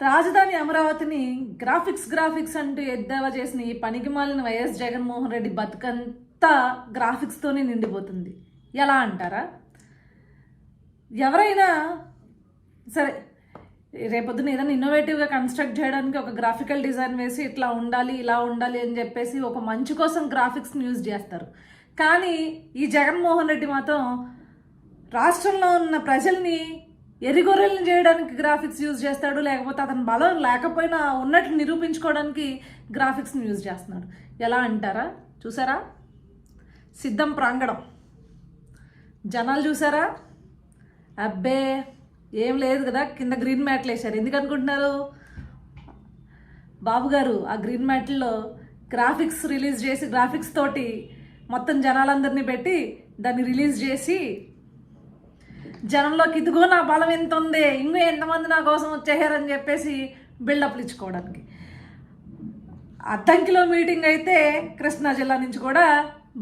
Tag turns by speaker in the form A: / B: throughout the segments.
A: రాజధాని అమరావతిని గ్రాఫిక్స్ అంటూ ఎద్దేవా చేసిన ఈ పనికిమాలిన వైఎస్ జగన్మోహన్ రెడ్డి బతుకంతా గ్రాఫిక్స్తోనే నిండిపోతుంది. ఎలా అంటారా? ఎవరైనా సరే రేపొద్దున ఏదైనా ఇన్నోవేటివ్గా కన్స్ట్రక్ట్ చేయడానికి ఒక గ్రాఫికల్ డిజైన్ వేసి ఇట్లా ఉండాలి ఇలా ఉండాలి అని చెప్పేసి ఒక మంచి కోసం గ్రాఫిక్స్ని యూజ్ చేస్తారు. కానీ ఈ జగన్మోహన్ రెడ్డి మాత్రం రాష్ట్రంలో ఉన్న ప్రజల్ని ఎరిగొర్రెలను చేయడానికి గ్రాఫిక్స్ యూజ్ చేస్తాడు, లేకపోతే అతని బలం లేకపోయినా ఉన్నట్లు నిరూపించుకోవడానికి గ్రాఫిక్స్ని యూజ్ చేస్తున్నాడు. ఎలా అంటారా? చూసారా? సిద్ధం ప్రాంగణం జనాలు చూసారా? అబ్బే ఏం లేదు కదా, కింద గ్రీన్ మ్యాట్లు వేశారు. ఎందుకు అనుకుంటున్నారు? బాబు గారు ఆ గ్రీన్ మ్యాట్లో గ్రాఫిక్స్ రిలీజ్ చేసి గ్రాఫిక్స్ తోటి మొత్తం జనాలందరినీ పెట్టి దాన్ని రిలీజ్ చేసి జనంలోకి ఇదిగో నా బలం ఎంత ఉంది, ఇంకో ఎంతమంది నా కోసం వచ్చేసారని చెప్పేసి బిల్డప్లు ఇచ్చుకోవడానికి. అద్దంకిలో మీటింగ్ అయితే కృష్ణా జిల్లా నుంచి కూడా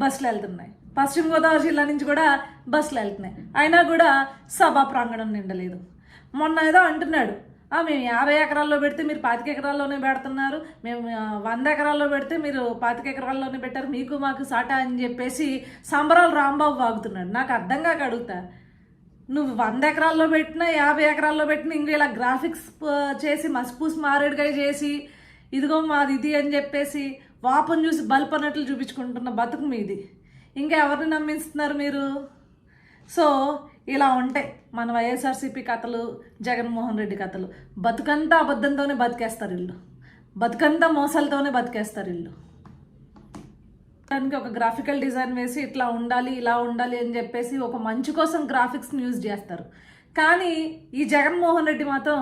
A: బస్సులు వెళ్తున్నాయి, పశ్చిమ గోదావరి జిల్లా నుంచి కూడా బస్సులు వెళ్తున్నాయి. అయినా కూడా సభా ప్రాంగణం నిండలేదు. మొన్న ఏదో అంటున్నాడు, మేము 50 ఎకరాల్లో పెడితే మీరు 25 ఎకరాల్లోనే పెడుతున్నారు, మేము 100 ఎకరాల్లో పెడితే మీరు 25 ఎకరాల్లోనే పెట్టారు, మీకు మాకు సాటా అని చెప్పేసి సంబరాలు రాంబాబు వాగుతున్నాడు. నాకు అర్థం కాక అడుగుతా, నువ్వు 100 ఎకరాల్లో పెట్టినా 50 ఎకరాల్లో పెట్టినా ఇంక ఇలా గ్రాఫిక్స్ చేసి మసిపూసి మారేడుగా చేసి ఇదిగో మాది ఇది అని చెప్పేసి వాపను చూసి బల్బ్ అన్నట్లు చూపించుకుంటున్న బతుకు మీది. ఇంకా ఎవరిని నమ్మిస్తున్నారు మీరు? సో ఇలా ఉంటాయి మన వైఎస్ఆర్సీపీ కథలు, జగన్మోహన్ రెడ్డి కథలు. బతుకంతా అబద్ధంతోనే బతికేస్తారు ఇల్లు, బతుకంతా మోసాలతోనే బతికేస్తారు ఇల్లు. దానికి ఒక గ్రాఫికల్ డిజైన్ వేసి ఇట్లా ఉండాలి ఇలా ఉండాలి అని చెప్పేసి ఒక మంచి కోసం గ్రాఫిక్స్ని యూజ్ చేస్తారు. కానీ ఈ జగన్మోహన్ రెడ్డి మాత్రం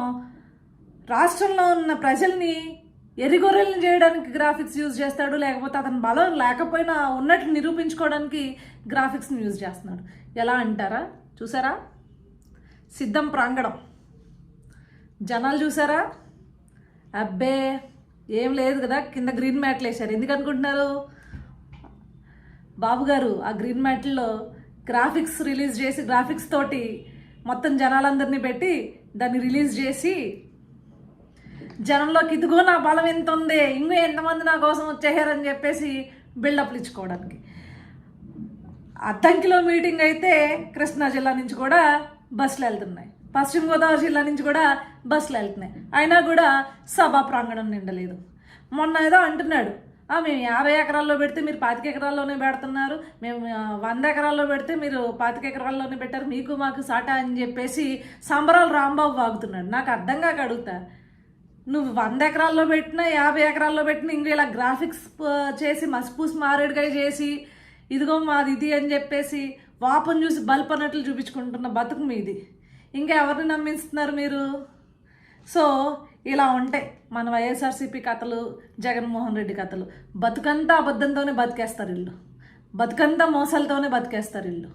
A: రాష్ట్రంలో ఉన్న ప్రజల్ని ఎరిగొర్రెలను చేయడానికి గ్రాఫిక్స్ యూజ్ చేస్తాడు, లేకపోతే అతని బలం లేకపోయినా ఉన్నట్లు నిరూపించుకోవడానికి గ్రాఫిక్స్ని యూజ్ చేస్తున్నాడు. ఎలా అంటారా? చూసారా? సిద్ధం ప్రాంగణం జనాలు చూసారా? అబ్బే ఏం లేదు కదా, కింద గ్రీన్ మ్యాట్లు వేశారు. ఎందుకు అనుకుంటున్నారు? బాబు గారు ఆ గ్రీన్ మ్యాట్లో గ్రాఫిక్స్ రిలీజ్ చేసి గ్రాఫిక్స్ తోటి మొత్తం జనాలందరినీ పెట్టి దాన్ని రిలీజ్ చేసి జనంలోకి ఇదిగో నా బలం ఎంత ఉంది, ఇంకో ఎంతమంది నా కోసం వచ్చేసారని చెప్పేసి బిల్డప్లు ఇచ్చుకోవడానికి. అద్దంకిలో మీటింగ్ అయితే కృష్ణా జిల్లా నుంచి కూడా బస్సులు వెళ్తున్నాయి, పశ్చిమ గోదావరి జిల్లా నుంచి కూడా బస్సులు వెళ్తున్నాయి. అయినా కూడా సభా ప్రాంగణం నిండలేదు. మొన్న ఏదో అంటున్నాడు, మేము 50 ఎకరాల్లో పెడితే మీరు 25 ఎకరాల్లోనే పెడుతున్నారు, మేము 100 ఎకరాల్లో పెడితే మీరు 25 ఎకరాల్లోనే పెట్టారు, మీకు మాకు సాటా అని చెప్పేసి సంబరాలు రాంబాబు వాగుతున్నాడు. నాకు అర్థం కాక అడుగుతా, నువ్వు 100 ఎకరాల్లో పెట్టినా 50 ఎకరాల్లో పెట్టినా ఇంక ఇలా గ్రాఫిక్స్ చేసి మసిపూసి మారేడుగా చేసి ఇదిగో మాది ఇది అని చెప్పేసి వాపను చూసి బల్బ్ అన్నట్లు చూపించుకుంటున్న బతుకు మీది. ఇంకా ఎవరిని నమ్మిస్తున్నారు మీరు? సో ఇలా ఉంటాయి మన వైఎస్ఆర్సీపీ కథలు, జగన్మోహన్ రెడ్డి కథలు. బతుకంతా అబద్ధంతోనే బతికేస్తారు ఇల్లు, బతుకంతా మోసాలతోనే బతికేస్తారు ఇల్లు.